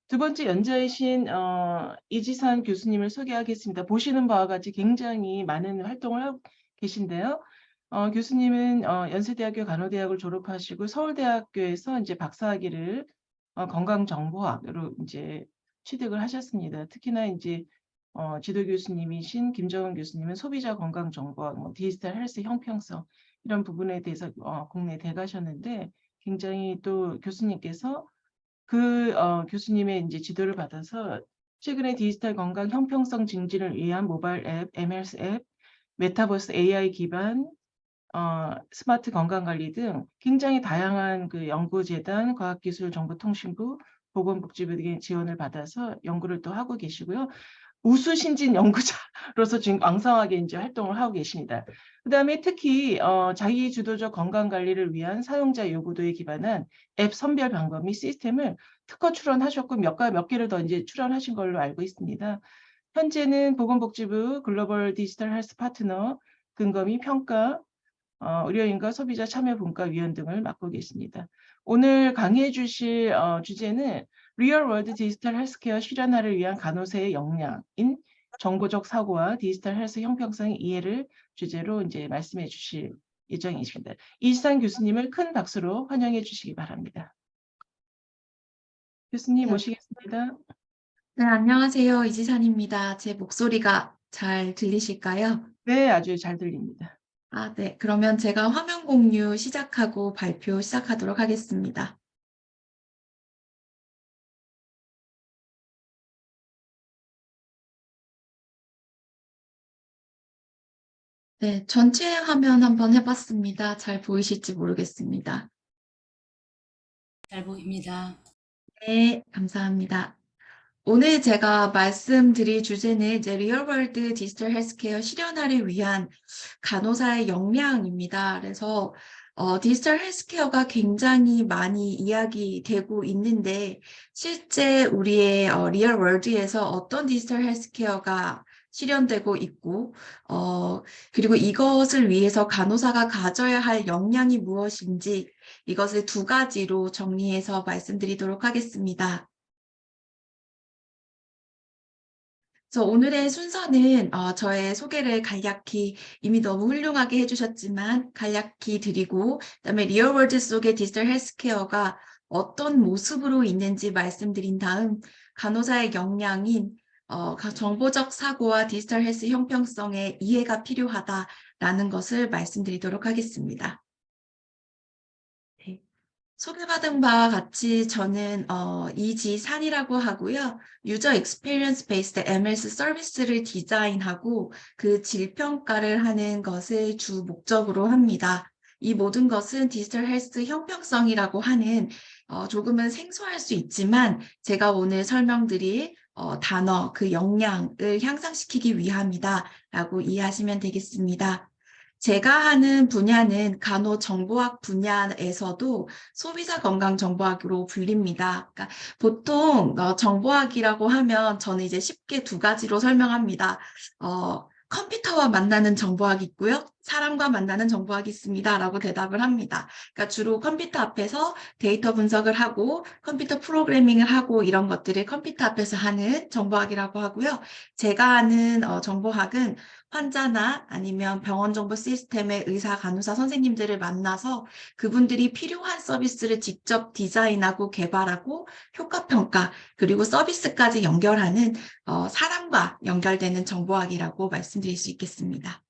두 번째 연자이신 이지산 교수님을 소개하겠습니다. 보시는 바와 같이 굉장히 많은 활동을 하고 계신데요. 교수님은 연세대학교 간호대학을 졸업하시고 서울대학교에서 이제 박사학위를 건강정보학으로 이제 취득을 하셨습니다. 특히나 이제 지도 교수님이신 김정은 교수님은 소비자 건강정보학, 디지털 헬스 형평성 이런 부분에 대해서 국내에 대가셨는데 굉장히 또 교수님께서 교수님의 이제 지도를 받아서 최근에 디지털 건강 형평성 증진을 위한 모바일 앱, MS 앱, 메타버스 AI 기반 스마트 건강관리 등 굉장히 다양한 그 연구재단, 과학기술정보통신부, 보건복지부 등의 지원을 받아서 연구를 또 하고 계시고요. 우수 신진 연구자로서 지금 왕성하게 이제 활동을 하고 계십니다. 그다음에 특히 자기 주도적 건강 관리를 위한 사용자 요구도에 기반한 앱 선별 방법 및 시스템을 특허 출원하셨고 몇 개를 더 이제 출원하신 걸로 알고 있습니다. 현재는 보건복지부 글로벌 디지털 헬스 파트너 근거 및 평가, 의료인과 소비자 참여분과위원 등을 맡고 계십니다. 오늘 강의해 주실 주제는 리얼월드 디지털 헬스케어 실현화를 위한 간호사의 역량인 정보적 사고와 디지털 헬스 형평성의 이해를 주제로 이제 말씀해 주실 예정이십니다. 이지산 교수님을 큰 박수로 환영해 주시기 바랍니다. 교수님 모시겠습니다. 네, 안녕하세요. 이지산입니다. 제 목소리가 잘 들리실까요? 네, 아주 잘 들립니다. 네. 그러면 제가 화면 공유 시작하고 발표 시작하도록 하겠습니다. 네, 전체 화면 한번 해봤습니다. 잘 보이실지 모르겠습니다. 잘 보입니다. 네, 감사합니다. 오늘 제가 말씀드릴 주제는 이제 리얼월드 디지털 헬스케어 실현화를 위한 간호사의 역량입니다. 그래서 디지털 헬스케어가 굉장히 많이 이야기되고 있는데 실제 우리의 리얼월드에서 어떤 디지털 헬스케어가 실현되고 있고 그리고 이것을 위해서 간호사가 가져야 할 역량이 무엇인지 이것을 두 가지로 정리해서 말씀드리도록 하겠습니다. 그래서 오늘의 순서는 저의 소개를 간략히 이미 너무 훌륭하게 해주셨지만 간략히 드리고 그다음에 리얼월드 속의 디지털 헬스케어가 어떤 모습으로 있는지 말씀드린 다음 간호사의 역량인 정보적 사고와 디지털 헬스 형평성의 이해가 필요하다라는 것을 말씀드리도록 하겠습니다. 네. 소개받은 바와 같이 저는 이지산이라고 하고요. 유저 익스피리언스 베이스드 MS 서비스를 디자인하고 그 질평가를 하는 것을 주 목적으로 합니다. 이 모든 것은 디지털 헬스 형평성이라고 하는 조금은 생소할 수 있지만 제가 오늘 설명드릴 단어, 그 역량을 향상시키기 위함이다 라고 이해하시면 되겠습니다. 제가 하는 분야는 간호정보학 분야에서도 소비자 건강 정보학으로 불립니다. 그러니까 보통 정보학이라고 하면 저는 이제 쉽게 두 가지로 설명합니다. 컴퓨터와 만나는 정보학이 있고요. 사람과 만나는 정보학이 있습니다. 라고 대답을 합니다. 그러니까 주로 컴퓨터 앞에서 데이터 분석을 하고 컴퓨터 프로그래밍을 하고 이런 것들을 컴퓨터 앞에서 하는 정보학이라고 하고요. 제가 하는 정보학은 환자나 아니면 병원 정보 시스템의 의사, 간호사, 선생님들을 만나서 그분들이 필요한 서비스를 직접 디자인하고 개발하고 효과평가 그리고 서비스까지 연결하는 사람과 연결되는 정보학이라고 말씀드릴 수 있겠습니다.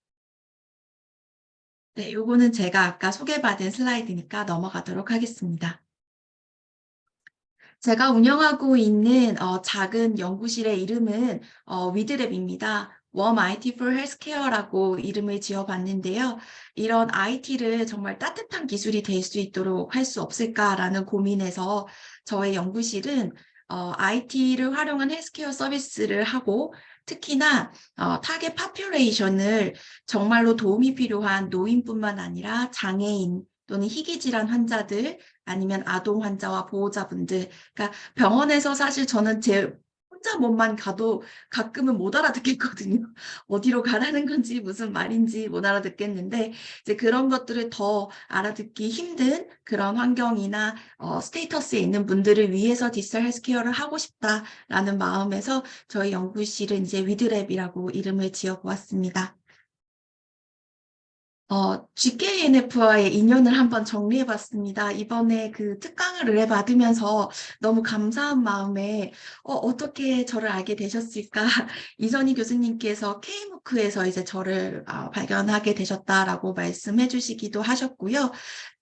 네, 요거는 제가 아까 소개받은 슬라이드니까 넘어가도록 하겠습니다. 제가 운영하고 있는 작은 연구실의 이름은 위드랩입니다. 웜 IT for Healthcare라고 이름을 지어봤는데요. 이런 IT를 정말 따뜻한 기술이 될 수 있도록 할 수 없을까라는 고민에서 저의 연구실은 IT를 활용한 헬스케어 서비스를 하고 특히나 타겟 파퓰레이션을 정말로 도움이 필요한 노인뿐만 아니라 장애인 또는 희귀질환 환자들 아니면 아동 환자와 보호자분들 그러니까 병원에서 사실 저는 혼자 몸만 가도 가끔은 못 알아듣겠거든요. 어디로 가라는 건지 무슨 말인지 못 알아듣겠는데 이제 그런 것들을 더 알아듣기 힘든 그런 환경이나 스테이터스에 있는 분들을 위해서 디지털 헬스케어를 하고 싶다라는 마음에서 저희 연구실은 이제 위드랩이라고 이름을 지어보았습니다. GKNF와의 인연을 한번 정리해봤습니다. 이번에 그 특강을 의뢰받으면서 너무 감사한 마음에 어떻게 저를 알게 되셨을까? 이선희 교수님께서 K무크에서 이제 저를 발견하게 되셨다라고 말씀해 주시기도 하셨고요.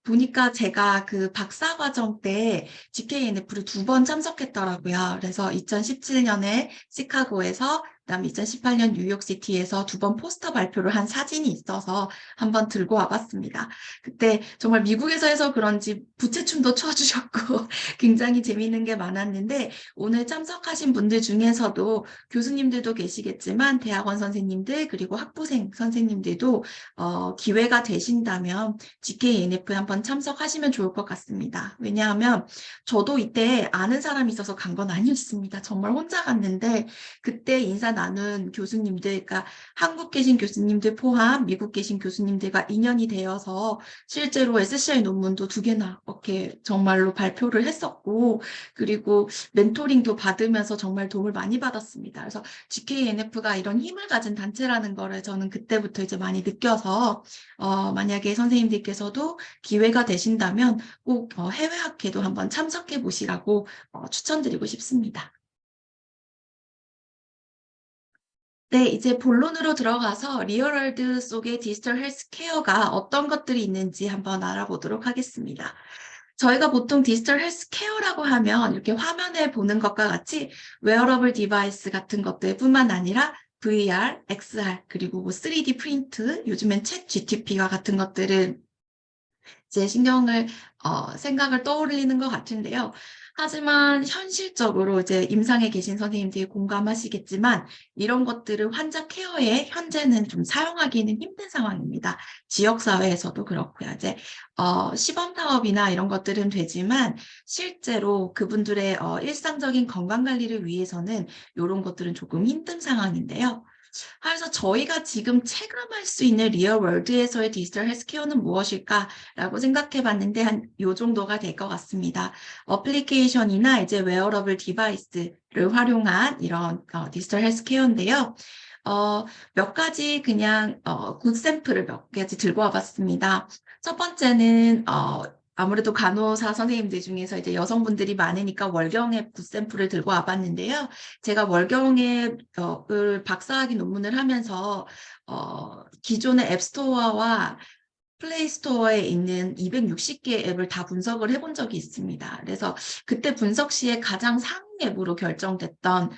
보니까 제가 그 박사과정 때 GKNF를 2번 참석했더라고요. 그래서 2017년에 시카고에서 그다음 2018년 뉴욕시티에서 2번 포스터 발표를 한 사진이 있어서 한번 들고 와봤습니다. 그때 정말 미국에서 해서 그런지 부채춤도 춰주셨고 굉장히 재미있는 게 많았는데 오늘 참석하신 분들 중에서도 교수님들도 계시겠지만 대학원 선생님들 그리고 학부생 선생님들도 기회가 되신다면 GKNF에 한번 참석하시면 좋을 것 같습니다. 왜냐하면 저도 이때 아는 사람이 있어서 간 건 아니었습니다. 정말 혼자 갔는데 그때 인사 나눈 교수님들, 그러니까 한국 계신 교수님들 포함 미국 계신 교수님들과 인연이 되어서 실제로 SCI 논문도 2개나 이렇게 정말로 발표를 했었고 그리고 멘토링도 받으면서 정말 도움을 많이 받았습니다. 그래서 GKNF가 이런 힘을 가진 단체라는 거를 저는 그때부터 이제 많이 느껴서 만약에 선생님들께서도 기회가 되신다면 꼭 해외 학회도 한번 참석해 보시라고 추천드리고 싶습니다. 네, 이제 본론으로 들어가서 리얼월드 속의 디지털 헬스케어가 어떤 것들이 있는지 한번 알아보도록 하겠습니다. 저희가 보통 디지털 헬스케어라고 하면 이렇게 화면에 보는 것과 같이 웨어러블 디바이스 같은 것들뿐만 아니라 VR, XR, 그리고 뭐 3D 프린트, 요즘엔 챗 GTP와 같은 것들을 이제 생각을 떠올리는 것 같은데요. 하지만 현실적으로 이제 임상에 계신 선생님들이 공감하시겠지만 이런 것들을 환자 케어에 현재는 좀 사용하기는 힘든 상황입니다. 지역사회에서도 그렇고요. 이제 시범 사업이나 이런 것들은 되지만 실제로 그분들의 일상적인 건강관리를 위해서는 이런 것들은 조금 힘든 상황인데요. 그래서 저희가 지금 체감할 수 있는 리얼월드에서의 디지털 헬스케어는 무엇일까라고 생각해 봤는데 한 요 정도가 될 것 같습니다. 어플리케이션이나 이제 웨어러블 디바이스를 활용한 이런 디지털 헬스케어인데요. 몇 가지 그냥 굿 샘플을 몇 가지 들고 와봤습니다. 첫 번째는 아무래도 간호사 선생님들 중에서 이제 여성분들이 많으니까 월경앱 굿 샘플을 들고 와봤는데요. 제가 월경앱을 박사학위 논문을 하면서 기존의 앱스토어와 플레이스토어에 있는 260개 앱을 다 분석을 해본 적이 있습니다. 그래서 그때 분석 시에 가장 상위 앱으로 결정됐던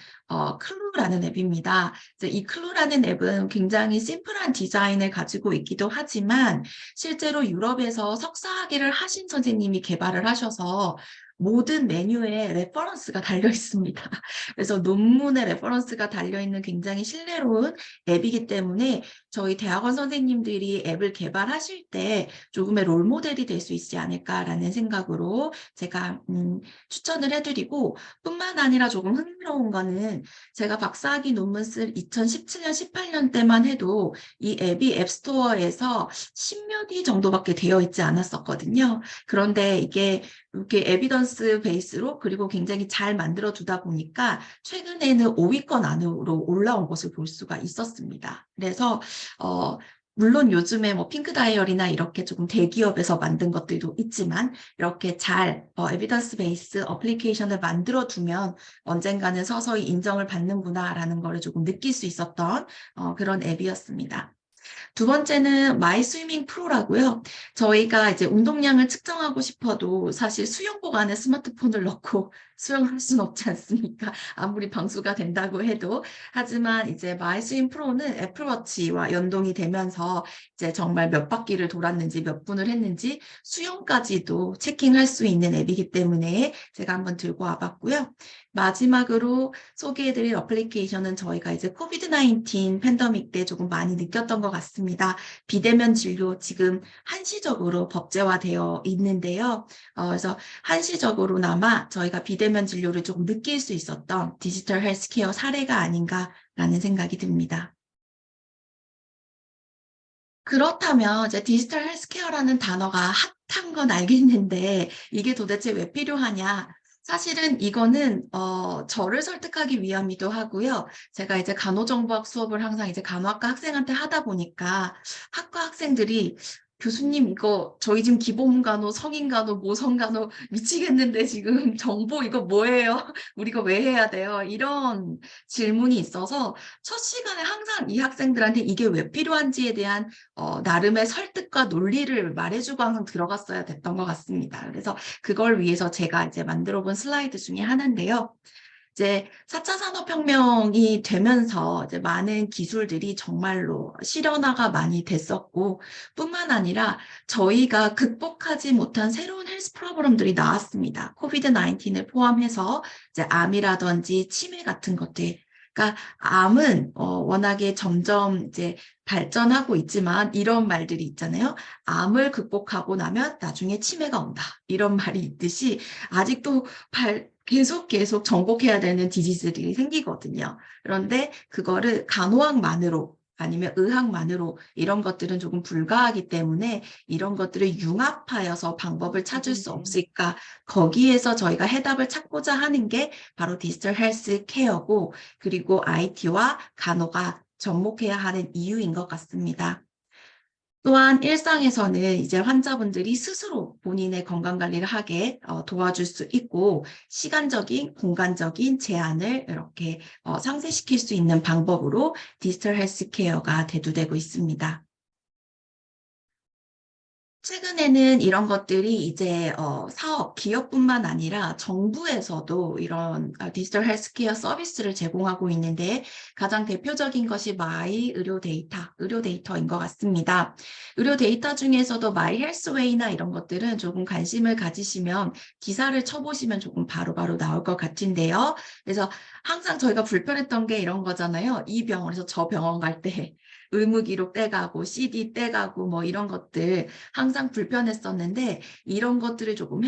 클루라는 앱입니다. 이 클루라는 앱은 굉장히 심플한 디자인을 가지고 있기도 하지만 실제로 유럽에서 석사학위를 하신 선생님이 개발을 하셔서 모든 메뉴에 레퍼런스가 달려 있습니다. 그래서 논문에 레퍼런스가 달려있는 굉장히 신뢰로운 앱이기 때문에 저희 대학원 선생님들이 앱을 개발하실 때 조금의 롤모델이 될 수 있지 않을까라는 생각으로 제가 추천을 해드리고 뿐만 아니라 조금 흥미로운 거는 제가 박사학위 논문 쓸 2017년, 18년 때만 해도 이 앱이 앱스토어에서 10몇 위 정도밖에 되어 있지 않았었거든요. 그런데 이게 이렇게 에비던스 베이스로 그리고 굉장히 잘 만들어 두다 보니까 최근에는 5위권 안으로 올라온 것을 볼 수가 있었습니다. 그래서 물론 요즘에 뭐 핑크 다이어리나 이렇게 조금 대기업에서 만든 것들도 있지만 이렇게 잘 에비던스 베이스 어플리케이션을 만들어 두면 언젠가는 서서히 인정을 받는구나라는 거를 조금 느낄 수 있었던 그런 앱이었습니다. 두 번째는 마이 스위밍 프로라고요. 저희가 이제 운동량을 측정하고 싶어도 사실 수영복 안에 스마트폰을 넣고 수영을 할 수는 없지 않습니까? 아무리 방수가 된다고 해도. 하지만 이제 마이 스위밍 프로는 애플워치와 연동이 되면서 이제 정말 몇 바퀴를 돌았는지 몇 분을 했는지 수영까지도 체킹할 수 있는 앱이기 때문에 제가 한번 들고 와봤고요. 마지막으로 소개해드릴 어플리케이션은 저희가 이제 코비드-19 팬데믹 때 조금 많이 느꼈던 것 같습니다. 비대면 진료 지금 한시적으로 법제화되어 있는데요. 그래서 한시적으로나마 저희가 비대면 진료를 조금 느낄 수 있었던 디지털 헬스케어 사례가 아닌가라는 생각이 듭니다. 그렇다면 이제 디지털 헬스케어라는 단어가 핫한 건 알겠는데 이게 도대체 왜 필요하냐? 사실은 이거는 저를 설득하기 위함이기도 하고요. 제가 이제 간호정보학 수업을 항상 이제 간호학과 학생한테 하다 보니까 학과 학생들이 교수님 이거 저희 지금 기본간호, 성인간호, 모성간호 미치겠는데 지금 정보 이거 뭐예요? 우리 이거 왜 해야 돼요? 이런 질문이 있어서 첫 시간에 항상 이 학생들한테 이게 왜 필요한지에 대한 나름의 설득과 논리를 말해주고 항상 들어갔어야 됐던 것 같습니다. 그래서 그걸 위해서 제가 이제 만들어 본 슬라이드 중에 하나인데요. 이제 4차 산업혁명이 되면서 이제 많은 기술들이 정말로 실현화가 많이 됐었고, 뿐만 아니라 저희가 극복하지 못한 새로운 헬스 프로그램들이 나왔습니다. 코비드 19을 포함해서 이제 암이라든지 치매 같은 것들. 그러니까 암은 워낙에 점점 이제 발전하고 있지만 이런 말들이 있잖아요. 암을 극복하고 나면 나중에 치매가 온다. 이런 말이 있듯이 아직도 계속 정복해야 되는 디지즈들이 생기거든요. 그런데 그거를 간호학만으로 아니면 의학만으로 이런 것들은 조금 불가하기 때문에 이런 것들을 융합하여서 방법을 찾을 수 없을까? 거기에서 저희가 해답을 찾고자 하는 게 바로 디지털 헬스 케어고 그리고 IT와 간호가 접목해야 하는 이유인 것 같습니다. 또한 일상에서는 이제 환자분들이 스스로 본인의 건강관리를 하게 도와줄 수 있고 시간적인, 공간적인 제한을 이렇게 상쇄시킬 수 있는 방법으로 디지털 헬스케어가 대두되고 있습니다. 최근에는 이런 것들이 이제 사업, 기업뿐만 아니라 정부에서도 이런 디지털 헬스케어 서비스를 제공하고 있는데 가장 대표적인 것이 마이 의료 데이터인 것 같습니다. 의료 데이터 중에서도 마이 헬스웨이나 이런 것들은 조금 관심을 가지시면 기사를 쳐보시면 조금 바로바로 나올 것 같은데요. 그래서 항상 저희가 불편했던 게 이런 거잖아요. 이 병원에서 저 병원 갈 때 의무 기록 떼가고 CD 떼가고 뭐 이런 것들 항상 불편했었는데 이런 것들을 조금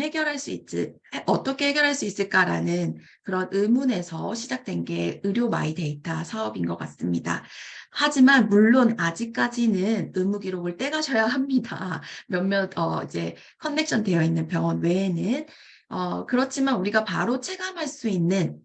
어떻게 해결할 수 있을까라는 그런 의문에서 시작된 게 의료 마이 데이터 사업인 것 같습니다. 하지만 물론 아직까지는 의무 기록을 떼가셔야 합니다. 몇몇 이제 커넥션 되어 있는 병원 외에는 그렇지만 우리가 바로 체감할 수 있는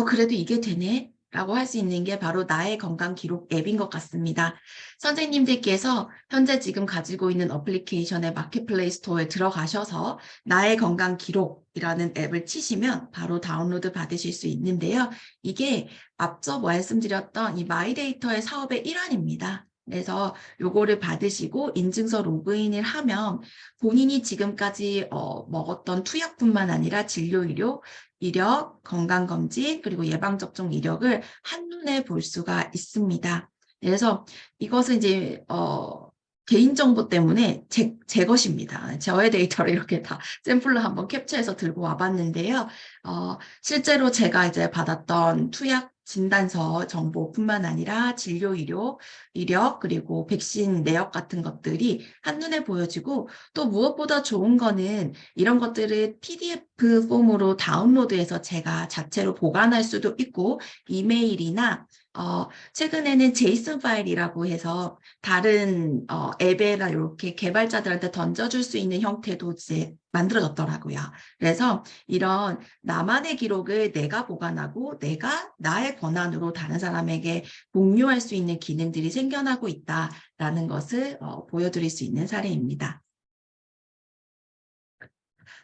그래도 이게 되네? 라고 할 수 있는 게 바로 나의 건강 기록 앱인 것 같습니다. 선생님들께서 현재 지금 가지고 있는 어플리케이션의 마켓플레이 스토어에 들어가셔서 나의 건강 기록이라는 앱을 치시면 바로 다운로드 받으실 수 있는데요. 이게 앞서 말씀드렸던 이 마이데이터의 사업의 일환입니다. 그래서 요거를 받으시고 인증서 로그인을 하면 본인이 지금까지 먹었던 투약뿐만 아니라 진료 이력, 건강검진, 그리고 예방접종 이력을 한눈에 볼 수가 있습니다. 그래서 이것은 이제 개인정보 때문에 제 것입니다. 저의 데이터를 이렇게 다 샘플로 한번 캡처해서 들고 와봤는데요. 실제로 제가 이제 받았던 투약 진단서 정보뿐만 아니라 진료 이력, 그리고 백신 내역 같은 것들이 한눈에 보여지고 또 무엇보다 좋은 거는 이런 것들을 PDF 폼으로 다운로드해서 제가 자체로 보관할 수도 있고 이메일이나 최근에는 제이슨 파일이라고 해서 다른 앱에나 이렇게 개발자들한테 던져줄 수 있는 형태도 이제 만들어졌더라고요. 그래서 이런 나만의 기록을 내가 보관하고 내가 나의 권한으로 다른 사람에게 공유할 수 있는 기능들이 생겨나고 있다라는 것을 보여드릴 수 있는 사례입니다.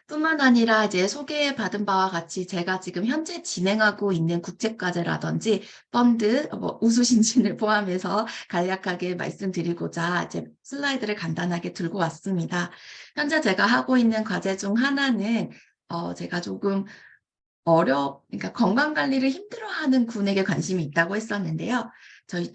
뿐만 아니라 이제 소개받은 바와 같이 제가 지금 현재 진행하고 있는 국제과제라든지 펀드, 우수신진을 포함해서 간략하게 말씀드리고자 이제 슬라이드를 간단하게 들고 왔습니다. 현재 제가 하고 있는 과제 중 하나는 제가 조금 그러니까 건강관리를 힘들어하는 군에게 관심이 있다고 했었는데요.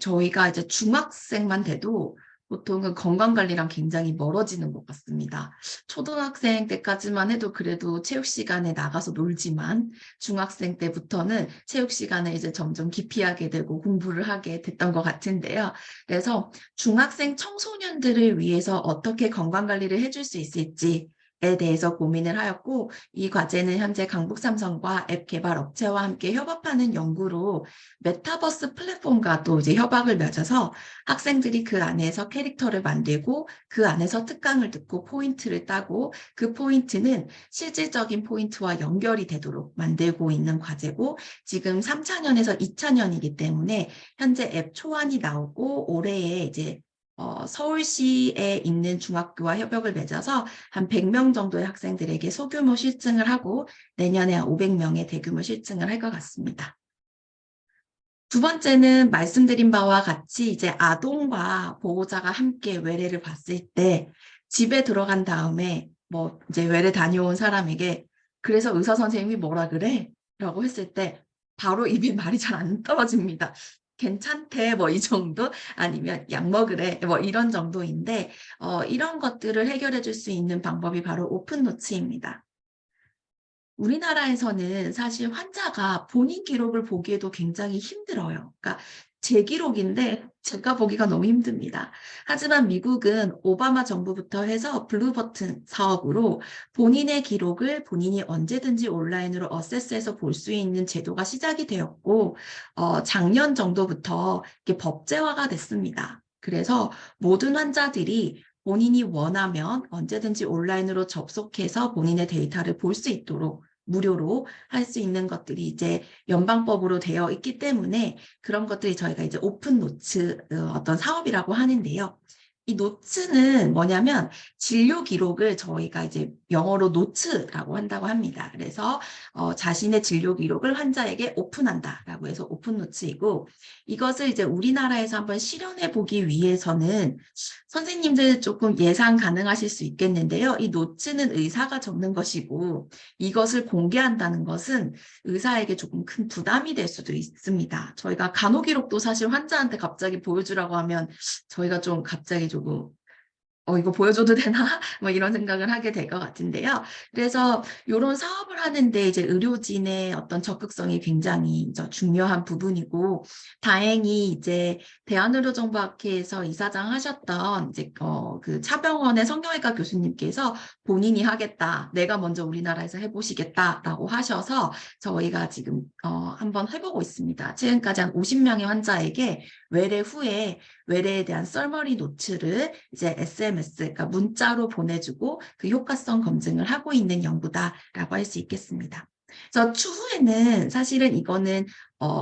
저희가 이제 중학생만 돼도 보통은 건강관리랑 굉장히 멀어지는 것 같습니다. 초등학생 때까지만 해도 그래도 체육 시간에 나가서 놀지만 중학생 때부터는 체육 시간에 이제 점점 기피하게 되고 공부를 하게 됐던 것 같은데요. 그래서 중학생 청소년들을 위해서 어떻게 건강관리를 해줄 수 있을지 에 대해서 고민을 하였고, 이 과제는 현재 강북삼성과 앱 개발 업체와 함께 협업하는 연구로 메타버스 플랫폼과 또 이제 협약을 맺어서 학생들이 그 안에서 캐릭터를 만들고 그 안에서 특강을 듣고 포인트를 따고 그 포인트는 실질적인 포인트와 연결이 되도록 만들고 있는 과제고, 지금 3차년에서 2차년이기 때문에 현재 앱 초안이 나오고 올해에 이제 서울시에 있는 중학교와 협약을 맺어서 한 100명 정도의 학생들에게 소규모 실증을 하고 내년에 한 500명의 대규모 실증을 할 것 같습니다. 두 번째는 말씀드린 바와 같이 이제 아동과 보호자가 함께 외래를 봤을 때 집에 들어간 다음에 뭐 이제 외래 다녀온 사람에게 그래서 의사 선생님이 뭐라 그래? 라고 했을 때 바로 입에 말이 잘 안 떨어집니다. 괜찮대 뭐 이 정도 아니면 약 먹으래 뭐 이런 정도인데 이런 것들을 해결해 줄 수 있는 방법이 바로 오픈노츠입니다. 우리나라에서는 사실 환자가 본인 기록을 보기에도 굉장히 힘들어요. 그러니까 제 기록인데 제가 보기가 너무 힘듭니다. 하지만 미국은 오바마 정부부터 해서 블루버튼 사업으로 본인의 기록을 본인이 언제든지 온라인으로 어세스해서 볼 수 있는 제도가 시작이 되었고 작년 정도부터 이게 법제화가 됐습니다. 그래서 모든 환자들이 본인이 원하면 언제든지 온라인으로 접속해서 본인의 데이터를 볼 수 있도록 무료로 할 수 있는 것들이 이제 연방법으로 되어 있기 때문에 그런 것들이 저희가 이제 오픈 노츠 어떤 사업이라고 하는데요. 이 노츠는 뭐냐면 진료 기록을 저희가 이제 영어로 노츠라고 한다고 합니다. 그래서 자신의 진료 기록을 환자에게 오픈한다라고 해서 오픈 노츠이고, 이것을 이제 우리나라에서 한번 실현해 보기 위해서는 선생님들 조금 예상 가능하실 수 있겠는데요. 이 노츠는 의사가 적는 것이고 이것을 공개한다는 것은 의사에게 조금 큰 부담이 될 수도 있습니다. 저희가 간호기록도 사실 환자한테 갑자기 보여주라고 하면 저희가 좀 갑자기 조금 이거 보여줘도 되나? 뭐 이런 생각을 하게 될 것 같은데요. 그래서 이런 사업을 하는데 이제 의료진의 어떤 적극성이 굉장히 중요한 부분이고, 다행히 이제 대한의료정보학회에서 이사장 하셨던 이제 그 차병원의 성형외과 교수님께서 본인이 하겠다, 내가 먼저 우리나라에서 해보시겠다라고 하셔서 저희가 지금 한번 해보고 있습니다. 지금까지 한 50명의 환자에게 외래 후에 외래에 대한 썰머리 노트를 이제 SMS, 그러니까 문자로 보내주고 그 효과성 검증을 하고 있는 연구다라고 할 수 있겠습니다. 그래서 추후에는 사실은 이거는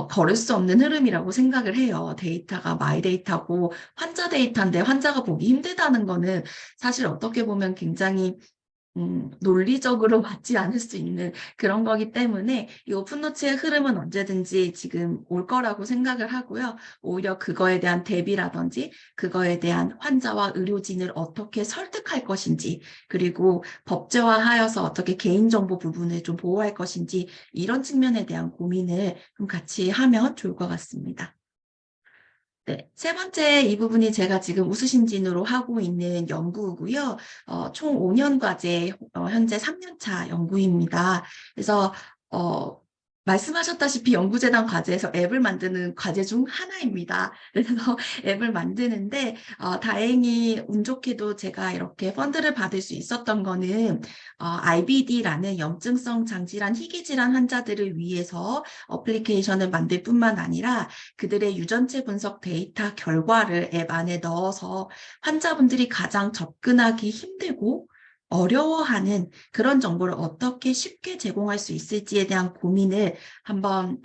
걸을 수 없는 흐름이라고 생각을 해요. 데이터가 마이 데이터고 환자 데이터인데 환자가 보기 힘들다는 거는 사실 어떻게 보면 굉장히 논리적으로 맞지 않을 수 있는 그런 거기 때문에 이 오픈노츠의 흐름은 언제든지 지금 올 거라고 생각을 하고요. 오히려 그거에 대한 대비라든지 그거에 대한 환자와 의료진을 어떻게 설득할 것인지, 그리고 법제화하여서 어떻게 개인정보 부분을 좀 보호할 것인지, 이런 측면에 대한 고민을 좀 같이 하면 좋을 것 같습니다. 네, 세 번째 이 부분이 제가 지금 우수신진으로 하고 있는 연구고요. 총 5년 과제, 현재 3년차 연구입니다. 그래서 말씀하셨다시피 연구재단 과제에서 앱을 만드는 과제 중 하나입니다. 그래서 앱을 만드는데 다행히 운 좋게도 제가 이렇게 펀드를 받을 수 있었던 거는 IBD라는 염증성 장질환, 희귀질환 환자들을 위해서 어플리케이션을 만들 뿐만 아니라 그들의 유전체 분석 데이터 결과를 앱 안에 넣어서 환자분들이 가장 접근하기 힘들고 어려워하는 그런 정보를 어떻게 쉽게 제공할 수 있을지에 대한 고민을 한번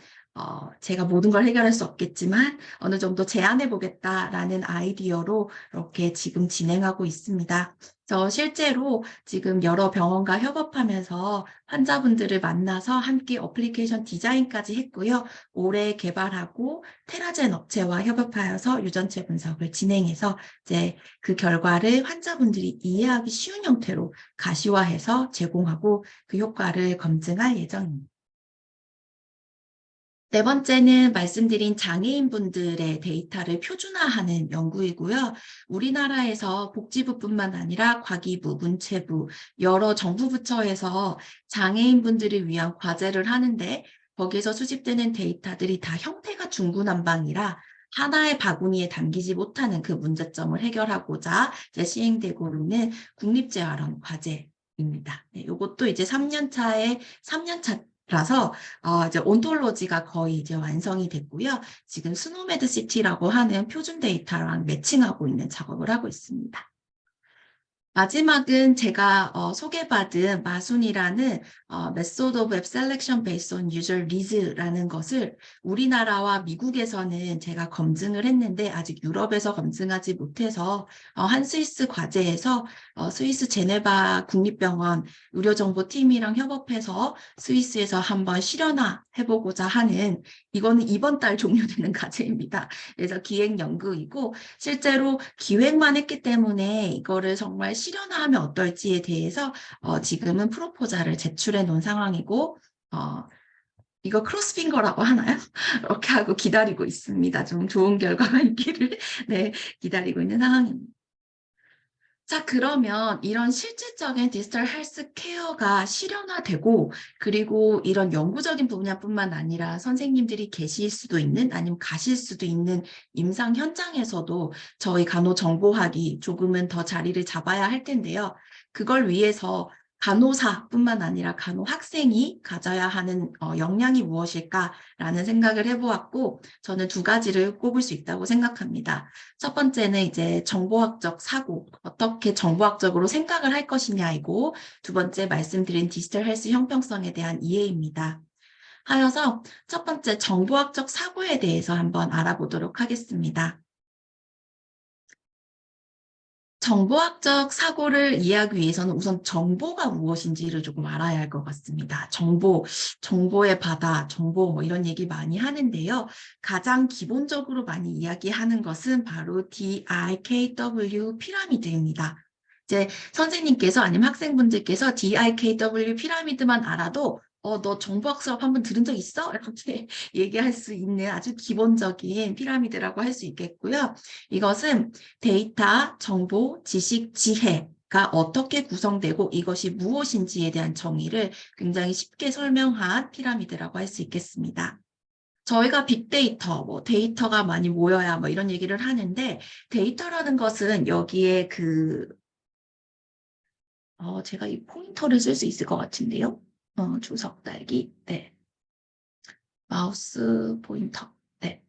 제가 모든 걸 해결할 수 없겠지만 어느 정도 제안해 보겠다라는 아이디어로 이렇게 지금 진행하고 있습니다. 그래서 실제로 지금 여러 병원과 협업하면서 환자분들을 만나서 함께 어플리케이션 디자인까지 했고요. 올해 개발하고 테라젠 업체와 협업하여서 유전체 분석을 진행해서 이제 그 결과를 환자분들이 이해하기 쉬운 형태로 가시화해서 제공하고 그 효과를 검증할 예정입니다. 네 번째는 말씀드린 장애인분들의 데이터를 표준화하는 연구이고요. 우리나라에서 복지부뿐만 아니라 과기부, 문체부, 여러 정부 부처에서 장애인분들을 위한 과제를 하는데 거기에서 수집되는 데이터들이 다 형태가 중구난방이라 하나의 바구니에 담기지 못하는 그 문제점을 해결하고자 이제 시행되고 있는 국립재활원 과제입니다. 네, 이것도 이제 3년차라서 이제 온톨로지가 거의 이제 완성이 됐고요. 지금 스노메드시티라고 하는 표준 데이터랑 매칭하고 있는 작업을 하고 있습니다. 마지막은 제가 소개받은 마순이라는 Method of App Selection Based on User Needs라는 것을 우리나라와 미국에서는 제가 검증을 했는데 아직 유럽에서 검증하지 못해서 한 스위스 과제에서 스위스 제네바 국립병원 의료정보팀이랑 협업해서 스위스에서 한번 실현화해보고자 하는 이거는 이번 달 종료되는 과제입니다. 그래서 기획 연구이고 실제로 기획만 했기 때문에 이거를 정말 실현화하면 어떨지에 대해서 지금은 프로포잘을 제출해 놓은 상황이고 이거 크로스핑거라고 하나요? 이렇게 하고 기다리고 있습니다. 좀 좋은 결과가 있기를 네, 기다리고 있는 상황입니다. 자, 그러면 이런 실질적인 디지털 헬스 케어가 실현화되고 그리고 이런 연구적인 분야뿐만 아니라 선생님들이 계실 수도 있는 아니면 가실 수도 있는 임상 현장에서도 저희 간호정보학이 조금은 더 자리를 잡아야 할 텐데요. 그걸 위해서 간호사뿐만 아니라 간호학생이 가져야 하는 역량이 무엇일까라는 생각을 해보았고 저는 두 가지를 꼽을 수 있다고 생각합니다. 첫 번째는 이제 정보학적 사고, 어떻게 정보학적으로 생각을 할 것이냐이고 두 번째 말씀드린 디지털 헬스 형평성에 대한 이해입니다. 하여서 첫 번째 정보학적 사고에 대해서 한번 알아보도록 하겠습니다. 정보학적 사고를 이해하기 위해서는 우선 정보가 무엇인지를 조금 알아야 할 것 같습니다. 정보의 바다, 정보 뭐 이런 얘기 많이 하는데요. 가장 기본적으로 많이 이야기하는 것은 바로 DIKW 피라미드입니다. 이제 선생님께서 아니면 학생분들께서 DIKW 피라미드만 알아도 너 정보학 수업 한번 들은 적 있어? 이렇게 얘기할 수 있는 아주 기본적인 피라미드라고 할 수 있겠고요. 이것은 데이터, 정보, 지식, 지혜가 어떻게 구성되고 이것이 무엇인지에 대한 정의를 굉장히 쉽게 설명한 피라미드라고 할 수 있겠습니다. 저희가 빅데이터, 뭐 데이터가 많이 모여야 뭐 이런 얘기를 하는데 데이터라는 것은 여기에 제가 이 포인터를 쓸 수 있을 것 같은데요. 주석 달기, 네. 마우스 포인터, 네.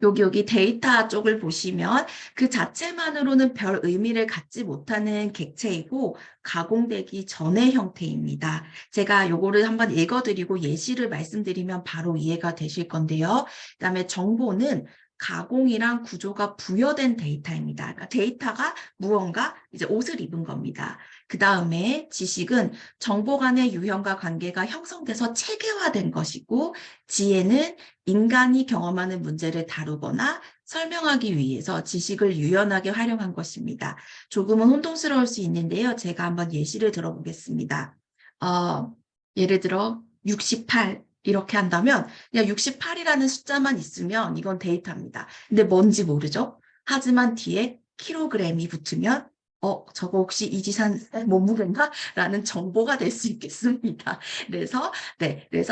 여기 데이터 쪽을 보시면 그 자체만으로는 별 의미를 갖지 못하는 객체이고 가공되기 전의 형태입니다. 제가 요거를 한번 읽어드리고 예시를 말씀드리면 바로 이해가 되실 건데요. 그다음에 정보는 가공이랑 구조가 부여된 데이터입니다. 그러니까 데이터가 무언가 이제 옷을 입은 겁니다. 그 다음에 지식은 정보 간의 유형과 관계가 형성돼서 체계화된 것이고 지혜는 인간이 경험하는 문제를 다루거나 설명하기 위해서 지식을 유연하게 활용한 것입니다. 조금은 혼동스러울 수 있는데요. 제가 한번 예시를 들어보겠습니다. 예를 들어 68 이렇게 한다면 그냥 68이라는 숫자만 있으면 이건 데이터입니다. 근데 뭔지 모르죠? 하지만 뒤에 킬로그램이 붙으면 저거 혹시 이지산 몸무게인가? 라는 정보가 될 수 있겠습니다. 그래서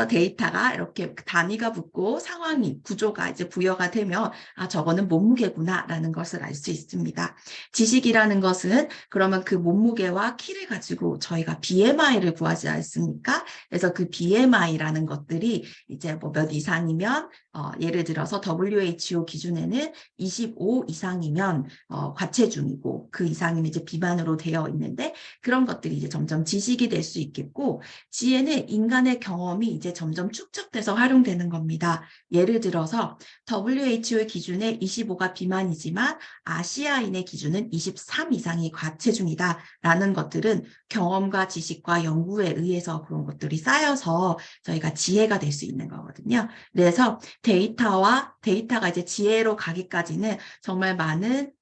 데이터가 이렇게 단위가 붙고 상황이, 구조가 이제 부여가 되면 저거는 몸무게구나 라는 것을 알 수 있습니다. 지식이라는 것은 그러면 그 몸무게와 키를 가지고 저희가 BMI를 구하지 않습니까? 그래서 그 BMI라는 것들이 이제 뭐 몇 이상이면 예를 들어서 WHO 기준에는 25 이상이면 과체중이고 그 이상이면 이제 비만으로 되어 있는데 그런 것들이 이제 점점 지식이 될 수 있겠고 지혜는 인간의 경험이 이제 점점 축적돼서 활용되는 겁니다. 예를 들어서 WHO의 기준에 25가 비만이지만 아시아인의 기준은 23 이상이 과체중이다라는 것들은 경험과 지식과 연구에 의해서 그런 것들이 쌓여서 저희가 지혜가 될 수 있는 거거든요. 그래서 데이터가 이제 지혜로 가기까지는 정말 많은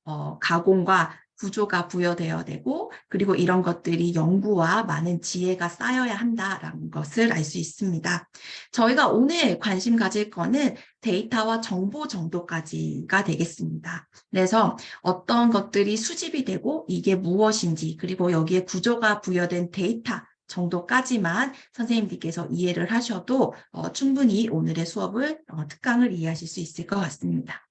가공과 구조가 부여되어야 되고 그리고 이런 것들이 연구와 많은 지혜가 쌓여야 한다라는 것을 알 수 있습니다. 저희가 오늘 관심 가질 거는 데이터와 정보 정도까지가 되겠습니다. 그래서 어떤 것들이 수집이 되고 이게 무엇인지 그리고 여기에 구조가 부여된 데이터 정도까지만 선생님들께서 이해를 하셔도 충분히 오늘의 수업을 특강을 이해하실 수 있을 것 같습니다.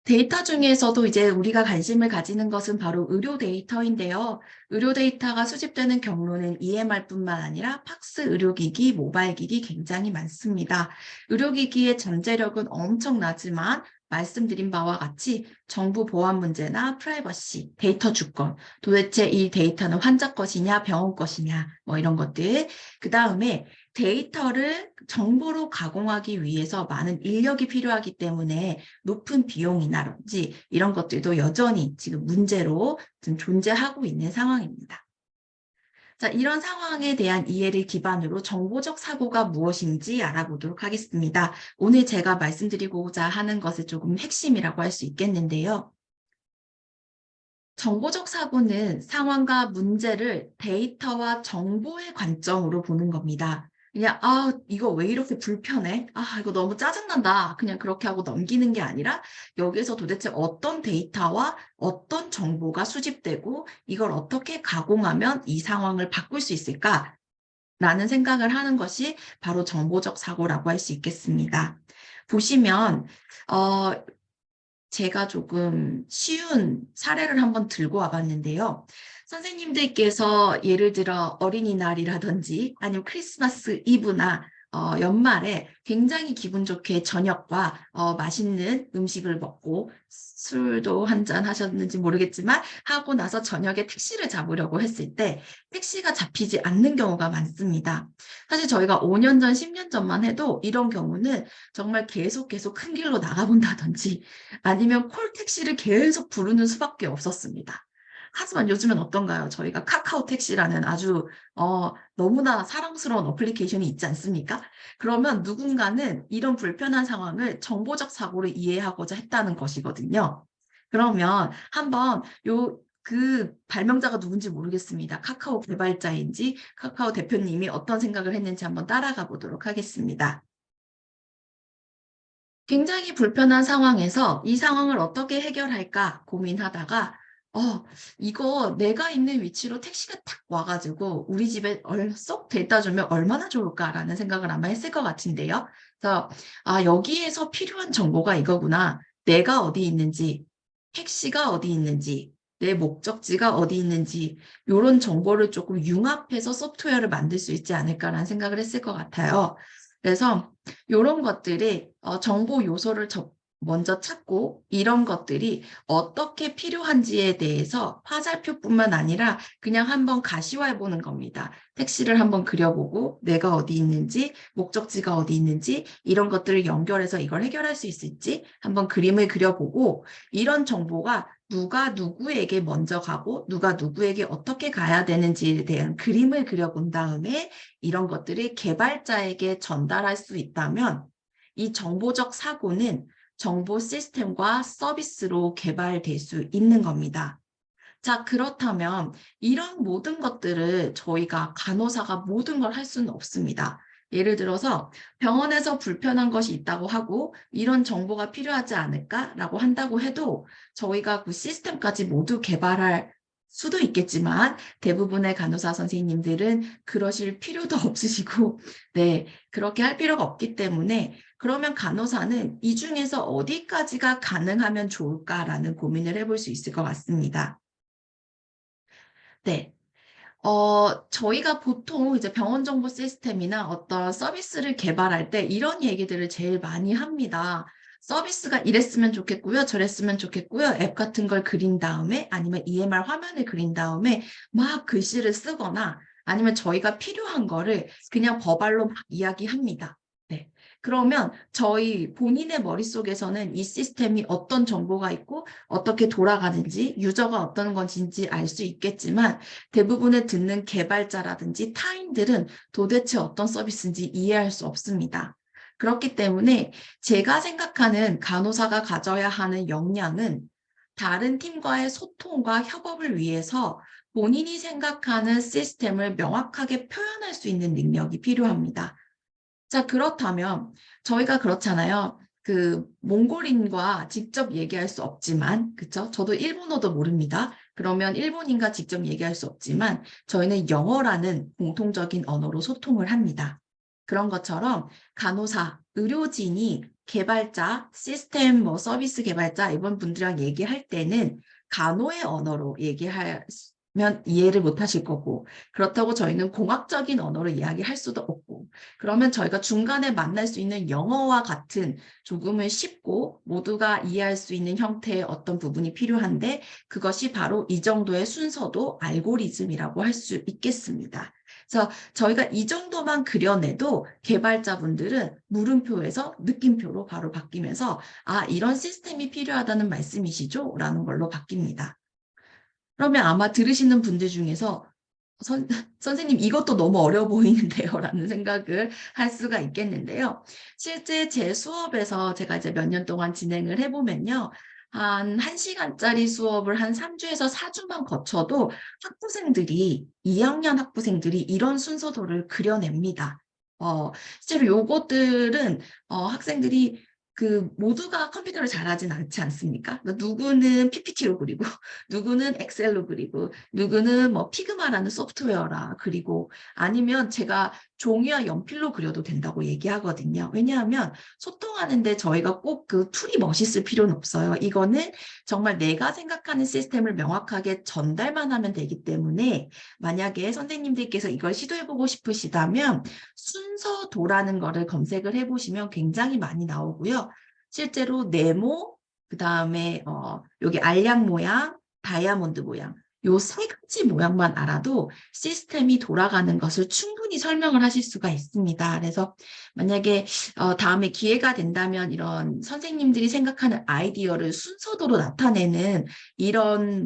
데이터 중에서도 이제 우리가 관심을 가지는 것은 바로 의료 데이터인데요. 의료 데이터가 수집되는 경로는 EMR뿐만 아니라 팍스 의료기기, 모바일기기 굉장히 많습니다. 의료기기의 잠재력은 엄청나지만 말씀드린 바와 같이 정보 보안 문제나 프라이버시, 데이터 주권, 도대체 이 데이터는 환자 것이냐, 병원 것이냐, 뭐 이런 것들. 그 다음에 데이터를 정보로 가공하기 위해서 많은 인력이 필요하기 때문에 높은 비용이나든지 이런 것들도 여전히 지금 문제로 지금 존재하고 있는 상황입니다. 자, 이런 상황에 대한 이해를 기반으로 정보적 사고가 무엇인지 알아보도록 하겠습니다. 오늘 제가 말씀드리고자 하는 것의 조금 핵심이라고 할 수 있겠는데요. 정보적 사고는 상황과 문제를 데이터와 정보의 관점으로 보는 겁니다. 그냥 이거 왜 이렇게 불편해? 이거 너무 짜증난다. 그냥 그렇게 하고 넘기는 게 아니라 여기서 도대체 어떤 데이터와 어떤 정보가 수집되고 이걸 어떻게 가공하면 이 상황을 바꿀 수 있을까? 라는 생각을 하는 것이 바로 정보적 사고라고 할 수 있겠습니다. 보시면 제가 조금 쉬운 사례를 한번 들고 와봤는데요. 선생님들께서 예를 들어 어린이날이라든지 아니면 크리스마스 이브나 연말에 굉장히 기분 좋게 저녁과 맛있는 음식을 먹고 술도 한잔 하셨는지 모르겠지만 하고 나서 저녁에 택시를 잡으려고 했을 때 택시가 잡히지 않는 경우가 많습니다. 사실 저희가 5년 전, 10년 전만 해도 이런 경우는 정말 계속 큰 길로 나가본다든지 아니면 콜 택시를 계속 부르는 수밖에 없었습니다. 하지만 요즘은 어떤가요? 저희가 카카오 택시라는 아주 너무나 사랑스러운 어플리케이션이 있지 않습니까? 그러면 누군가는 이런 불편한 상황을 정보적 사고로 이해하고자 했다는 것이거든요. 그러면 한번 그 발명자가 누군지 모르겠습니다. 카카오 개발자인지 카카오 대표님이 어떤 생각을 했는지 한번 따라가 보도록 하겠습니다. 굉장히 불편한 상황에서 이 상황을 어떻게 해결할까 고민하다가 이거 내가 있는 위치로 택시가 탁 와가지고 우리 집에 쏙 데려다 주면 얼마나 좋을까라는 생각을 아마 했을 것 같은데요. 그래서 여기에서 필요한 정보가 이거구나. 내가 어디 있는지, 택시가 어디 있는지, 내 목적지가 어디 있는지 이런 정보를 조금 융합해서 소프트웨어를 만들 수 있지 않을까라는 생각을 했을 것 같아요. 그래서 이런 것들이 정보 요소를 먼저 찾고 이런 것들이 어떻게 필요한지에 대해서 화살표뿐만 아니라 그냥 한번 가시화해보는 겁니다. 택시를 한번 그려보고 내가 어디 있는지, 목적지가 어디 있는지 이런 것들을 연결해서 이걸 해결할 수 있을지 한번 그림을 그려보고 이런 정보가 누가 누구에게 먼저 가고 누가 누구에게 어떻게 가야 되는지에 대한 그림을 그려본 다음에 이런 것들을 개발자에게 전달할 수 있다면 이 정보적 사고는 정보 시스템과 서비스로 개발될 수 있는 겁니다. 자, 그렇다면 이런 모든 것들을 저희가 간호사가 모든 걸 할 수는 없습니다. 예를 들어서 병원에서 불편한 것이 있다고 하고 이런 정보가 필요하지 않을까라고 한다고 해도 저희가 그 시스템까지 모두 개발할 수도 있겠지만 대부분의 간호사 선생님들은 그러실 필요도 없으시고 네, 그렇게 할 필요가 없기 때문에 그러면 간호사는 이 중에서 어디까지가 가능하면 좋을까라는 고민을 해볼 수 있을 것 같습니다. 네. 저희가 보통 이제 병원 정보 시스템이나 어떤 서비스를 개발할 때 이런 얘기들을 제일 많이 합니다. 서비스가 이랬으면 좋겠고요. 저랬으면 좋겠고요. 앱 같은 걸 그린 다음에 아니면 EMR 화면을 그린 다음에 막 글씨를 쓰거나 아니면 저희가 필요한 거를 그냥 버발로 막 이야기합니다. 네. 그러면 저희 본인의 머릿속에서는 이 시스템이 어떤 정보가 있고 어떻게 돌아가는지 유저가 어떤 건지 알 수 있겠지만 대부분의 듣는 개발자라든지 타인들은 도대체 어떤 서비스인지 이해할 수 없습니다. 그렇기 때문에 제가 생각하는 간호사가 가져야 하는 역량은 다른 팀과의 소통과 협업을 위해서 본인이 생각하는 시스템을 명확하게 표현할 수 있는 능력이 필요합니다. 자, 그렇다면 저희가 그렇잖아요. 그 몽골인과 직접 얘기할 수 없지만, 그쵸? 저도 일본어도 모릅니다. 그러면 일본인과 직접 얘기할 수 없지만 저희는 영어라는 공통적인 언어로 소통을 합니다. 그런 것처럼 간호사, 의료진이 개발자, 시스템 서비스 개발자 이런 분들이랑 얘기할 때는 간호의 언어로 얘기하면 이해를 못 하실 거고, 그렇다고 저희는 공학적인 언어로 이야기할 수도 없고, 그러면 저희가 중간에 만날 수 있는 영어와 같은 조금은 쉽고 모두가 이해할 수 있는 형태의 어떤 부분이 필요한데, 그것이 바로 이 정도의 순서도 알고리즘이라고 할 수 있겠습니다. 그래서 저희가 이 정도만 그려내도 개발자분들은 물음표에서 느낌표로 바로 바뀌면서 아, 이런 시스템이 필요하다는 말씀이시죠? 라는 걸로 바뀝니다. 그러면 아마 들으시는 분들 중에서 선생님 이것도 너무 어려워 보이는데요 라는 생각을 할 수가 있겠는데요. 실제 제 수업에서 제가 이제 몇 년 동안 진행을 해보면요. 한 1시간짜리 수업을 한 3주에서 4주만 거쳐도 학부생들이, 2학년 학부생들이 이런 순서도를 그려냅니다. 실제로 요것들은 학생들이 그 모두가 컴퓨터를 잘하진 않지 않습니까? 누구는 PPT로 그리고 누구는 엑셀로 그리고 누구는 뭐 피그마라는 소프트웨어라 그리고 아니면 제가 종이와 연필로 그려도 된다고 얘기하거든요. 왜냐하면 소통하는데 저희가 꼭 그 툴이 멋있을 필요는 없어요. 이거는 정말 내가 생각하는 시스템을 명확하게 전달만 하면 되기 때문에 만약에 선생님들께서 이걸 시도해보고 싶으시다면 순서도라는 거를 검색을 해보시면 굉장히 많이 나오고요. 실제로 네모, 그 다음에 여기 알약 모양, 다이아몬드 모양, 요 세 가지 모양만 알아도 시스템이 돌아가는 것을 충분히 설명을 하실 수가 있습니다. 그래서 만약에 다음에 기회가 된다면 이런 선생님들이 생각하는 아이디어를 순서도로 나타내는 이런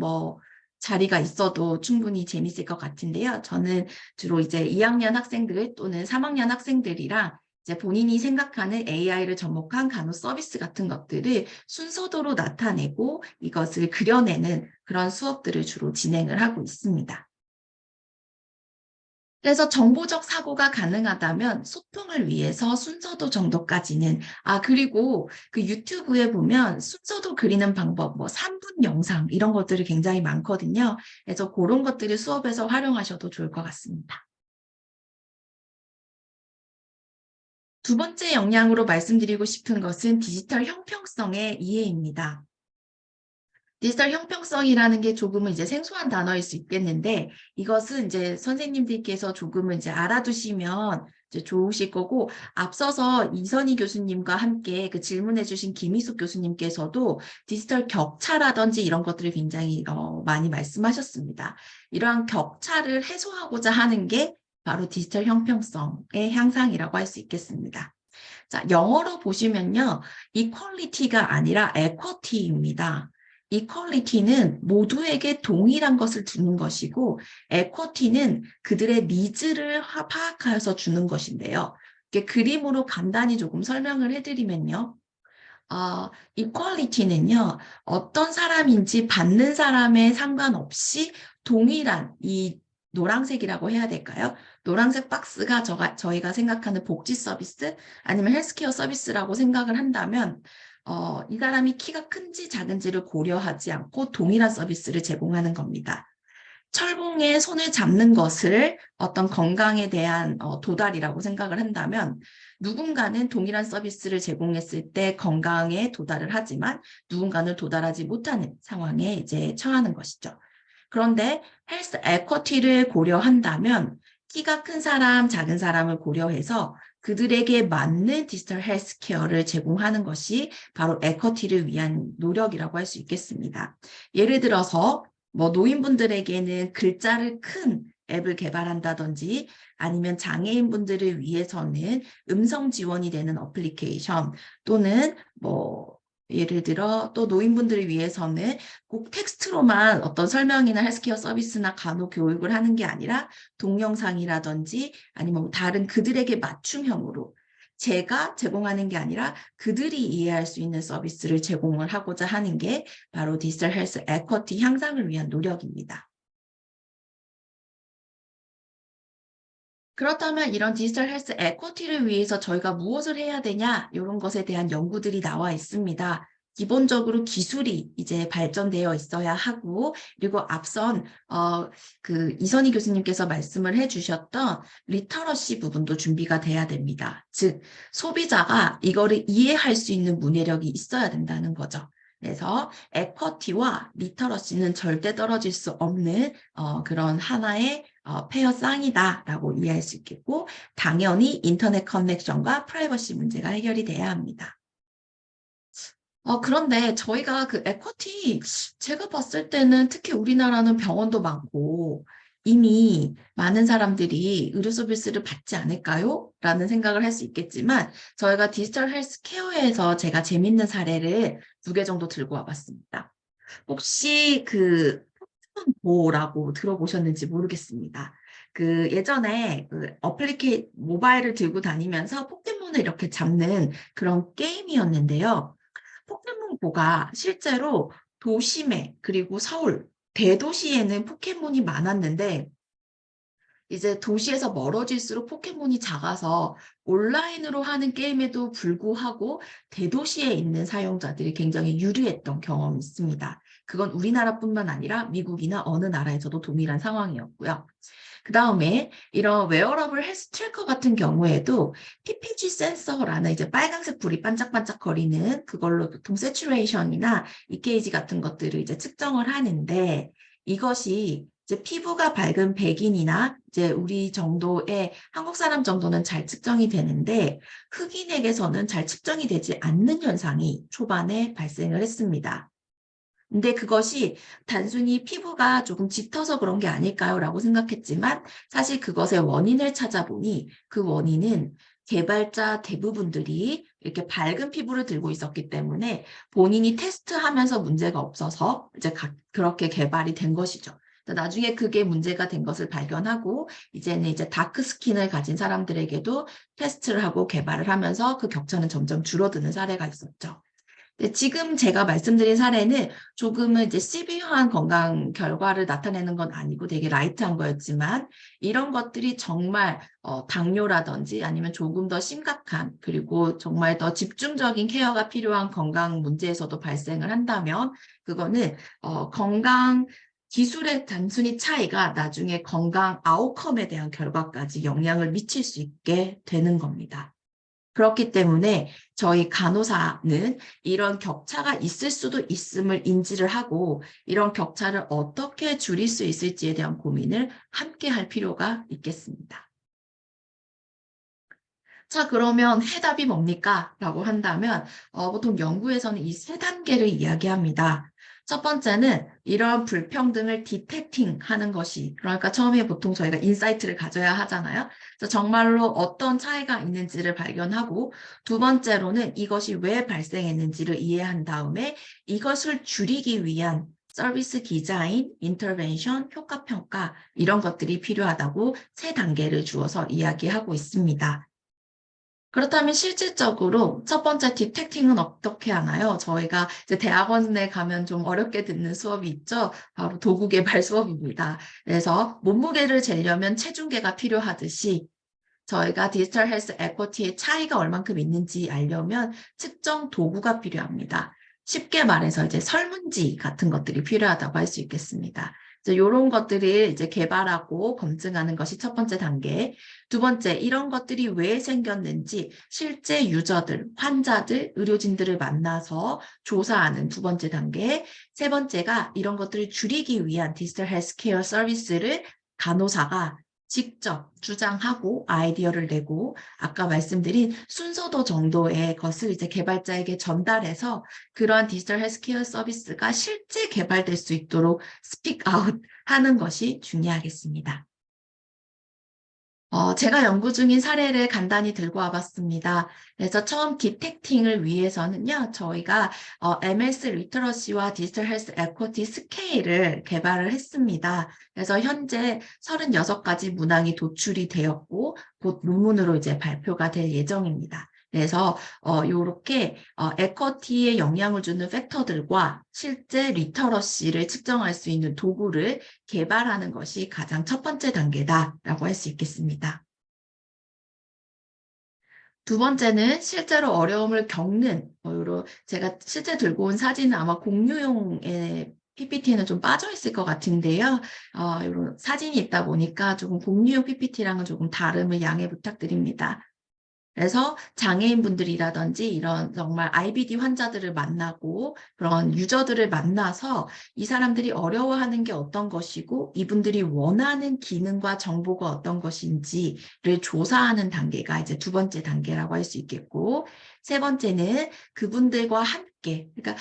자리가 있어도 충분히 재밌을 것 같은데요. 저는 주로 이제 2학년 학생들 또는 3학년 학생들이랑 이제 본인이 생각하는 AI를 접목한 간호 서비스 같은 것들을 순서도로 나타내고 이것을 그려내는 그런 수업들을 주로 진행을 하고 있습니다. 그래서 정보적 사고가 가능하다면 소통을 위해서 순서도 정도까지는 그리고 그 유튜브에 보면 순서도 그리는 방법 3분 영상 이런 것들이 굉장히 많거든요. 그래서 그런 것들을 수업에서 활용하셔도 좋을 것 같습니다. 두 번째 역량으로 말씀드리고 싶은 것은 디지털 형평성의 이해입니다. 디지털 형평성이라는 게 조금은 이제 생소한 단어일 수 있겠는데 이것은 이제 선생님들께서 조금은 이제 알아두시면 이제 좋으실 거고 앞서서 이선희 교수님과 함께 그 질문해 주신 김희숙 교수님께서도 디지털 격차라든지 이런 것들을 굉장히 많이 말씀하셨습니다. 이러한 격차를 해소하고자 하는 게 바로 디지털 형평성의 향상이라고 할 수 있겠습니다. 자, 영어로 보시면요. equality가 아니라 equity입니다. equality는 모두에게 동일한 것을 주는 것이고 equity는 그들의 니즈를 파악하여서 주는 것인데요. 이게 그림으로 간단히 조금 설명을 해드리면요. equality는요. 어떤 사람인지 받는 사람에 상관없이 동일한 이 노란색이라고 해야 될까요? 노란색 박스가 저희가 생각하는 복지 서비스 아니면 헬스케어 서비스라고 생각을 한다면 이 사람이 키가 큰지 작은지를 고려하지 않고 동일한 서비스를 제공하는 겁니다. 철봉에 손을 잡는 것을 어떤 건강에 대한 도달이라고 생각을 한다면 누군가는 동일한 서비스를 제공했을 때 건강에 도달을 하지만 누군가는 도달하지 못하는 상황에 이제 처하는 것이죠. 그런데 헬스 에쿼티를 고려한다면 키가 큰 사람, 작은 사람을 고려해서 그들에게 맞는 디지털 헬스케어를 제공하는 것이 바로 에쿼티를 위한 노력이라고 할 수 있겠습니다. 예를 들어서 노인분들에게는 글자를 큰 앱을 개발한다든지 아니면 장애인분들을 위해서는 음성 지원이 되는 어플리케이션 또는 예를 들어 또 노인분들을 위해서는 꼭 텍스트로만 어떤 설명이나 헬스케어 서비스나 간호 교육을 하는 게 아니라 동영상이라든지 아니면 다른 그들에게 맞춤형으로 제가 제공하는 게 아니라 그들이 이해할 수 있는 서비스를 제공을 하고자 하는 게 바로 디지털 헬스 에쿼티 향상을 위한 노력입니다. 그렇다면 이런 디지털 헬스 에쿼티를 위해서 저희가 무엇을 해야 되냐? 이런 것에 대한 연구들이 나와 있습니다. 기본적으로 기술이 이제 발전되어 있어야 하고, 그리고 앞선 이선희 교수님께서 말씀을 해주셨던 리터러시 부분도 준비가 돼야 됩니다. 즉 소비자가 이거를 이해할 수 있는 문해력이 있어야 된다는 거죠. 그래서 에쿼티와 리터러시는 절대 떨어질 수 없는 그런 하나의 페어 쌍이다라고 이해할 수 있겠고, 당연히 인터넷 커넥션과 프라이버시 문제가 해결이 돼야 합니다. 그런데 저희가 그 에쿼티, 제가 봤을 때는 특히 우리나라는 병원도 많고 이미 많은 사람들이 의료 서비스를 받지 않을까요? 라는 생각을 할 수 있겠지만, 저희가 디지털 헬스 케어에서 제가 재밌는 사례를 2개 정도 들고 와봤습니다. 혹시 그 포켓몬고라고 들어보셨는지 모르겠습니다. 그 예전에 모바일을 들고 다니면서 포켓몬을 이렇게 잡는 그런 게임이었는데요. 포켓몬고가 실제로 도심에, 그리고 서울, 대도시에는 포켓몬이 많았는데, 이제 도시에서 멀어질수록 포켓몬이 작아서 온라인으로 하는 게임에도 불구하고 대도시에 있는 사용자들이 굉장히 유리했던 경험이 있습니다. 그건 우리나라뿐만 아니라 미국이나 어느 나라에서도 동일한 상황이었고요. 그 다음에 이런 웨어러블 헬스 트래커 같은 경우에도 PPG 센서라는 이제 빨간색 불이 반짝반짝거리는 그걸로 보통 세츄레이션이나 EKG 같은 것들을 이제 측정을 하는데, 이것이 이제 피부가 밝은 백인이나 이제 우리 정도의 한국 사람 정도는 잘 측정이 되는데, 흑인에게서는 잘 측정이 되지 않는 현상이 초반에 발생을 했습니다. 근데 그것이 단순히 피부가 조금 짙어서 그런 게 아닐까요? 라고 생각했지만, 사실 그것의 원인을 찾아보니 그 원인은 개발자 대부분들이 이렇게 밝은 피부를 들고 있었기 때문에 본인이 테스트하면서 문제가 없어서 이제 그렇게 개발이 된 것이죠. 나중에 그게 문제가 된 것을 발견하고, 이제는 이제 다크 스킨을 가진 사람들에게도 테스트를 하고 개발을 하면서 그 격차는 점점 줄어드는 사례가 있었죠. 지금 제가 말씀드린 사례는 조금은 이제 시비한 건강 결과를 나타내는 건 아니고 되게 라이트한 거였지만, 이런 것들이 정말 당뇨라든지 아니면 조금 더 심각한, 그리고 정말 더 집중적인 케어가 필요한 건강 문제에서도 발생을 한다면, 그거는 건강 기술의 단순히 차이가 나중에 건강 아웃컴에 대한 결과까지 영향을 미칠 수 있게 되는 겁니다. 그렇기 때문에 저희 간호사는 이런 격차가 있을 수도 있음을 인지를 하고, 이런 격차를 어떻게 줄일 수 있을지에 대한 고민을 함께 할 필요가 있겠습니다. 자, 그러면 해답이 뭡니까? 라고 한다면 보통 연구에서는 이 3단계를 이야기합니다. 첫 번째는 이런 불평등을 디텍팅 하는 것이, 그러니까 처음에 보통 저희가 인사이트를 가져야 하잖아요. 그래서 정말로 어떤 차이가 있는지를 발견하고, 두 번째로는 이것이 왜 발생했는지를 이해한 다음에 이것을 줄이기 위한 서비스 디자인, 인터벤션, 효과 평가, 이런 것들이 필요하다고 3단계를 주어서 이야기하고 있습니다. 그렇다면 실질적으로 첫 번째 디텍팅은 어떻게 하나요? 저희가 이제 대학원에 가면 좀 어렵게 듣는 수업이 있죠. 바로 도구 개발 수업입니다. 그래서 몸무게를 재려면 체중계가 필요하듯이, 저희가 디지털 헬스 에쿼티의 차이가 얼만큼 있는지 알려면 측정 도구가 필요합니다. 쉽게 말해서 이제 설문지 같은 것들이 필요하다고 할 수 있겠습니다. 이런 것들을 이제 개발하고 검증하는 것이 첫 번째 단계. 두 번째, 이런 것들이 왜 생겼는지 실제 유저들, 환자들, 의료진들을 만나서 조사하는 두 번째 단계. 세 번째가 이런 것들을 줄이기 위한 디지털 헬스케어 서비스를 간호사가 직접 주장하고 아이디어를 내고, 아까 말씀드린 순서도 정도의 것을 이제 개발자에게 전달해서 그러한 디지털 헬스케어 서비스가 실제 개발될 수 있도록 스픽 아웃 하는 것이 중요하겠습니다. 제가 연구 중인 사례를 간단히 들고 와봤습니다. 그래서 처음 디텍팅을 위해서는요, 저희가 MS 리터러시와 디지털 헬스 에쿼티 스케일을 개발을 했습니다. 그래서 현재 36가지 문항이 도출이 되었고, 곧 논문으로 이제 발표가 될 예정입니다. 그래서 요렇게 에쿼티에 영향을 주는 팩터들과 실제 리터러시를 측정할 수 있는 도구를 개발하는 것이 가장 첫 번째 단계다라고 할 수 있겠습니다. 두 번째는 실제로 어려움을 겪는, 제가 실제 들고 온 사진은 아마 공유용의 PPT에는 좀 빠져 있을 것 같은데요. 이런 사진이 있다 보니까 조금 공유용 PPT랑은 조금 다름을 양해 부탁드립니다. 그래서 장애인분들이라든지 이런 정말 IBD 환자들을 만나고 그런 유저들을 만나서 이 사람들이 어려워하는 게 어떤 것이고 이분들이 원하는 기능과 정보가 어떤 것인지를 조사하는 단계가 이제 두 번째 단계라고 할 수 있겠고, 세 번째는 그분들과 함께, 그러니까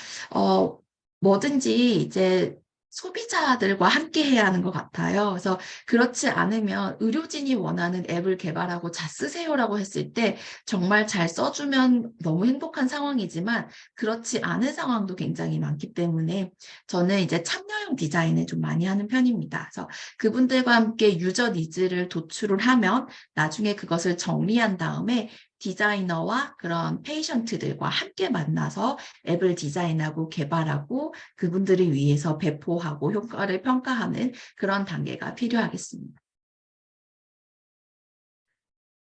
뭐든지 이제 소비자들과 함께 해야 하는 것 같아요. 그래서 그렇지 않으면 의료진이 원하는 앱을 개발하고 자 쓰세요라고 했을 때 정말 잘 써주면 너무 행복한 상황이지만 그렇지 않은 상황도 굉장히 많기 때문에 저는 이제 참여형 디자인을 좀 많이 하는 편입니다. 그래서 그분들과 함께 유저 니즈를 도출을 하면 나중에 그것을 정리한 다음에 디자이너와 그런 페이션트들과 함께 만나서 앱을 디자인하고 개발하고 그분들을 위해서 배포하고 효과를 평가하는 그런 단계가 필요하겠습니다.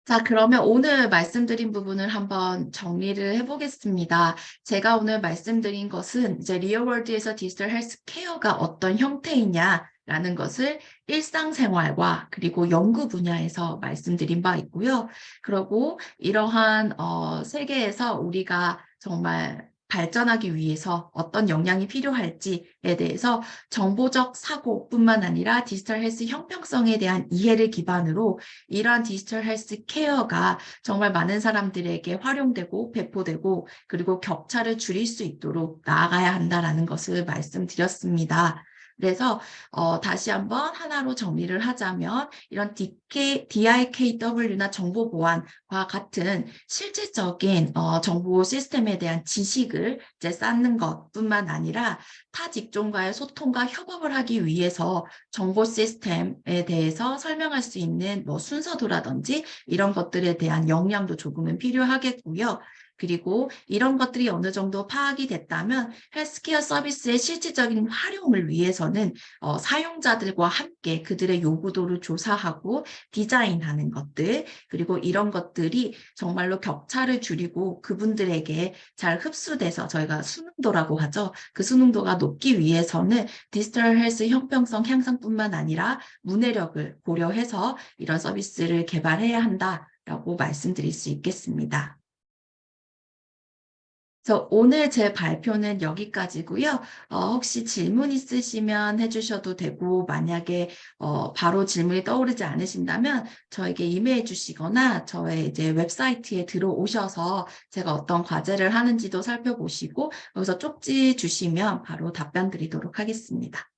자, 그러면 오늘 말씀드린 부분을 한번 정리를 해보겠습니다. 제가 오늘 말씀드린 것은 이제 리얼월드에서 디지털 헬스케어가 어떤 형태이냐라는 것을 일상생활과 그리고 연구 분야에서 말씀드린 바 있고요. 그리고 이러한 세계에서 우리가 정말 발전하기 위해서 어떤 역량이 필요할지에 대해서 정보적 사고뿐만 아니라 디지털 헬스 형평성에 대한 이해를 기반으로 이러한 디지털 헬스 케어가 정말 많은 사람들에게 활용되고 배포되고 그리고 격차를 줄일 수 있도록 나아가야 한다라는 것을 말씀드렸습니다. 그래서 다시 한번 하나로 정리를 하자면 이런 DIKW나 정보 보안과 같은 실질적인 정보 시스템에 대한 지식을 이제 쌓는 것뿐만 아니라 타 직종과의 소통과 협업을 하기 위해서 정보 시스템에 대해서 설명할 수 있는 뭐 순서도라든지 이런 것들에 대한 역량도 조금은 필요하겠고요. 그리고 이런 것들이 어느 정도 파악이 됐다면 헬스케어 서비스의 실질적인 활용을 위해서는 사용자들과 함께 그들의 요구도를 조사하고 디자인하는 것들, 그리고 이런 것들이 정말로 격차를 줄이고 그분들에게 잘 흡수돼서 저희가 수능도라고 하죠. 그 수능도가 높기 위해서는 디지털 헬스 형평성 향상뿐만 아니라 문해력을 고려해서 이런 서비스를 개발해야 한다라고 말씀드릴 수 있겠습니다. 그래서 오늘 제 발표는 여기까지고요. 혹시 질문 있으시면 해주셔도 되고 만약에 바로 질문이 떠오르지 않으신다면 저에게 이메일 주시거나 저의 이제 웹사이트에 들어오셔서 제가 어떤 과제를 하는지도 살펴보시고 여기서 쪽지 주시면 바로 답변 드리도록 하겠습니다.